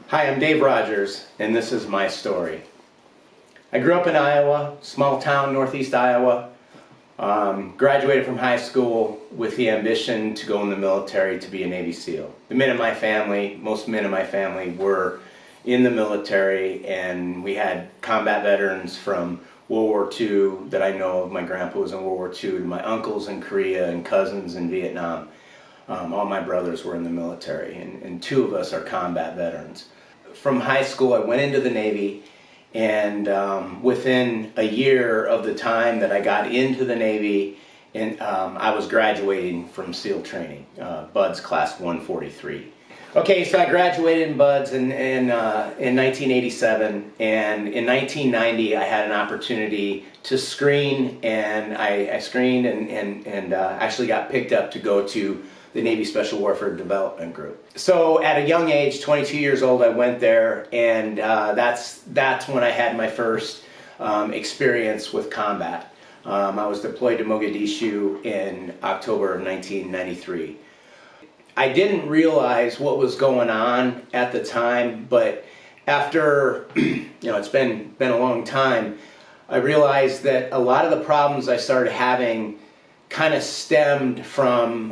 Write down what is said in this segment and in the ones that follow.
Hi, I'm Dave Rogers, and this is my story. I grew up in Iowa, small town, northeast Iowa. Graduated from high school with the ambition to go in the military to be a Navy SEAL. The men in my family, most men in my family were in the military, and we had combat veterans from World War II that I know of. My grandpa was in World War II, my uncles in Korea and cousins in Vietnam. All my brothers were in the military, and two of us are combat veterans. From high school, I went into the Navy, and within a year of the time that I got into the Navy, I was graduating from SEAL training, BUDS Class 143. Okay, so I graduated in BUDS in 1987, and in 1990 I had an opportunity to screen, and I screened and actually got picked up to go to the Navy Special Warfare Development Group. So at a young age, 22 years old, I went there, and that's when I had my first experience with combat. I was deployed to Mogadishu in October of 1993. I didn't realize what was going on at the time, but after, it's been a long time, I realized that a lot of the problems I started having kind of stemmed from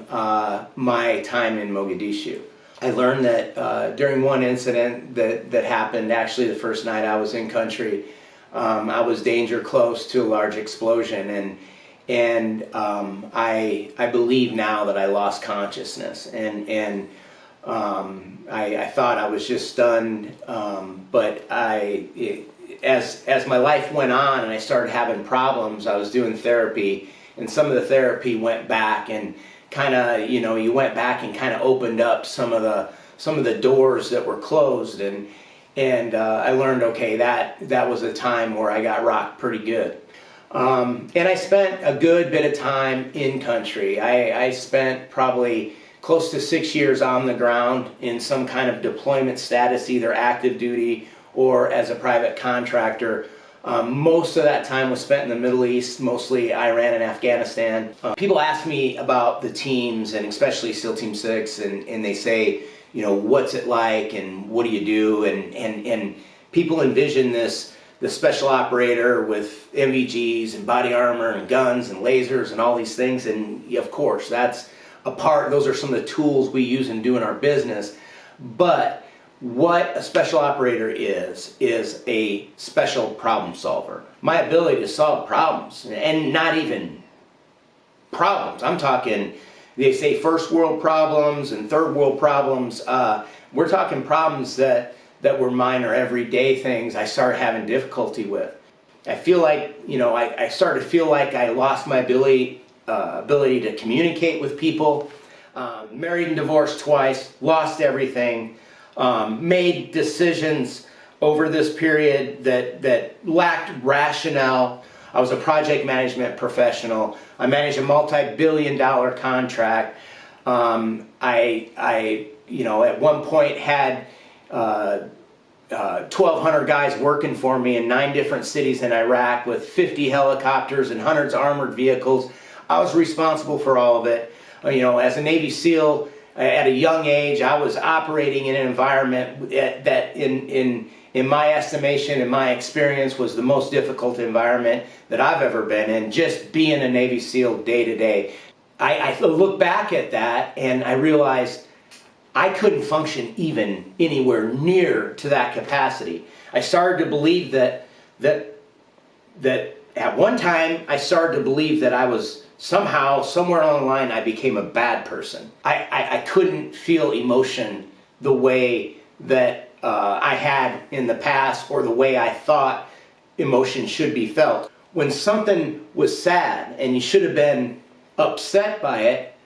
my time in Mogadishu. I learned that during one incident that happened, actually the first night I was in country, I was danger close to a large explosion, and I believe now that I lost consciousness, and I thought I was just stunned, but as my life went on and I started having problems, I was doing therapy, and some of the therapy went back and kind of, you went back and kind of opened up some of the doors that were closed, and I learned, okay, that was a time where I got rocked pretty good. And I spent a good bit of time in country. I spent probably close to 6 years on the ground in some kind of deployment status, either active duty or as a private contractor. Most of that time was spent in the Middle East, mostly Iran and Afghanistan. People ask me about the teams, and especially SEAL Team 6, and they say, what's it like and what do you do? And people envision the special operator with MVGs and body armor and guns and lasers and all these things, and of course that's a part, those are some of the tools we use in doing our business, but what a special operator is a special problem solver. My ability to solve problems, and not even problems, I'm talking, they say first world problems and third world problems, we're talking problems that were minor everyday things I started having difficulty with. I feel like, I started to feel like I lost my ability to communicate with people. Married and divorced twice, lost everything. Made decisions over this period that lacked rationale. I was a project management professional. I managed a multi-billion-dollar contract. I at one point had 1,200 guys working for me in 9 different cities in Iraq with 50 helicopters and hundreds of armored vehicles. I was responsible for all of it. As a Navy SEAL, at a young age, I was operating in an environment that in my estimation, in my experience, was the most difficult environment that I've ever been in, just being a Navy SEAL day to day. I look back at that and I realized I couldn't function even anywhere near to that capacity. I started to believe that at one time I started to believe that I was somehow, somewhere along the line, I became a bad person. I couldn't feel emotion the way that I had in the past, or the way I thought emotion should be felt. When something was sad and you should have been upset by it,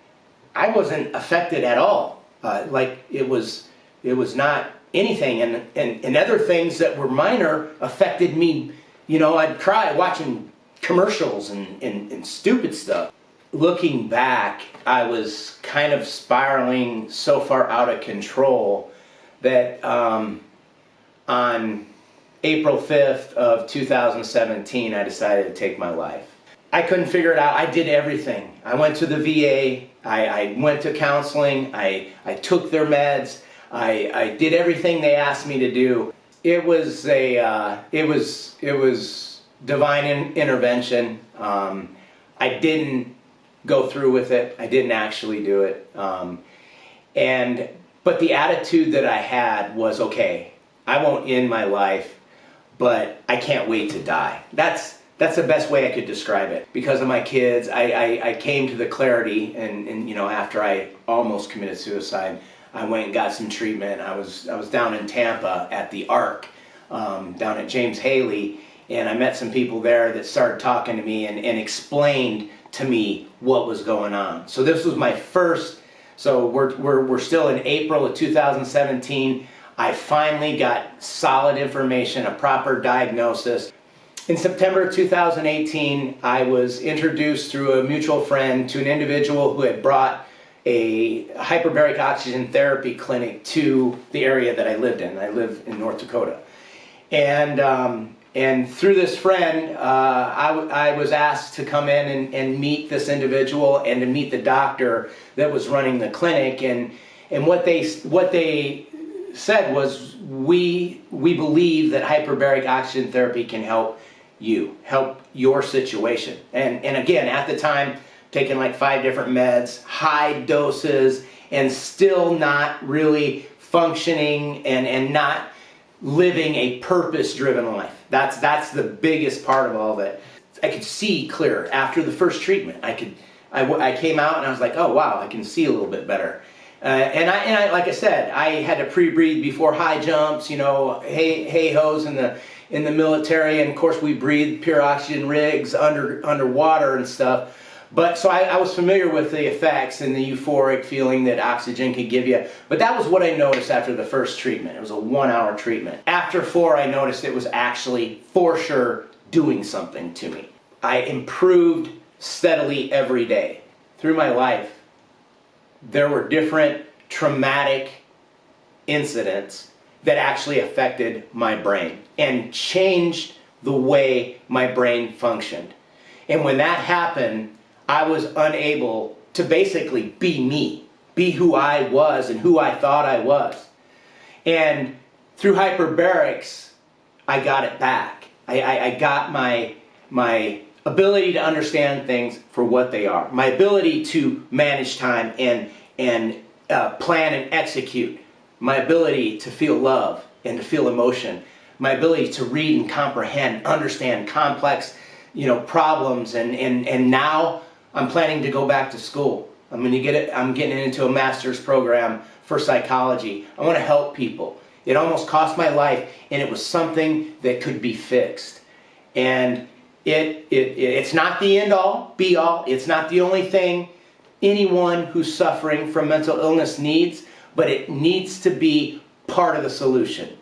I wasn't affected at all. Like it was not anything, and other things that were minor affected me. I'd cry watching commercials and stupid stuff. Looking back, I was kind of spiraling so far out of control that on April 5th of 2017, I decided to take my life. I couldn't figure it out. I did everything. I went to the VA, I went to counseling, I took their meds, I did everything they asked me to do. It was it was divine intervention. I didn't go through with it. I didn't actually do it. But the attitude that I had was, okay, I won't end my life, but I can't wait to die. That's the best way I could describe it. Because of my kids, I came to the clarity, and you know, after I almost committed suicide, I went and got some treatment. I was down in Tampa at the Ark, down at James Haley, and I met some people there that started talking to me and explained to me what was going on. So this was my first. So we're still in April of 2017. I finally got solid information, a proper diagnosis. In September 2018, I was introduced through a mutual friend to an individual who had brought a hyperbaric oxygen therapy clinic to the area that I lived in. I live in North Dakota. And through this friend, I was asked to come in and meet this individual and to meet the doctor that was running the clinic. And what they said was, we believe that hyperbaric oxygen therapy can help your situation. And again, at the time, taking like 5 different meds, high doses, and still not really functioning and not living a purpose-driven life. That's the biggest part of all of it. I could see clear after the first treatment. I came out and I was like, oh wow, I can see a little bit better. And I like I said, I had to pre-breathe before high jumps. You know, hey-hos in the military, and of course we breathed pure oxygen rigs underwater and stuff. But so I was familiar with the effects and the euphoric feeling that oxygen could give you. But that was what I noticed after the first treatment. It was a 1-hour treatment. After 4, I noticed it was actually, for sure, doing something to me. I improved steadily every day. Through my life, there were different traumatic incidents that actually affected my brain and changed the way my brain functioned. And when that happened, I was unable to basically be me, be who I was and who I thought I was. And through hyperbarics, I got it back. I got my ability to understand things for what they are, my ability to manage time and plan and execute, my ability to feel love and to feel emotion, my ability to read and comprehend, understand complex, problems, and now I'm planning to go back to school. I'm getting into a master's program for psychology. I want to help people. It almost cost my life, and it was something that could be fixed. And it's not the end all, be all. It's not the only thing anyone who's suffering from mental illness needs, but it needs to be part of the solution.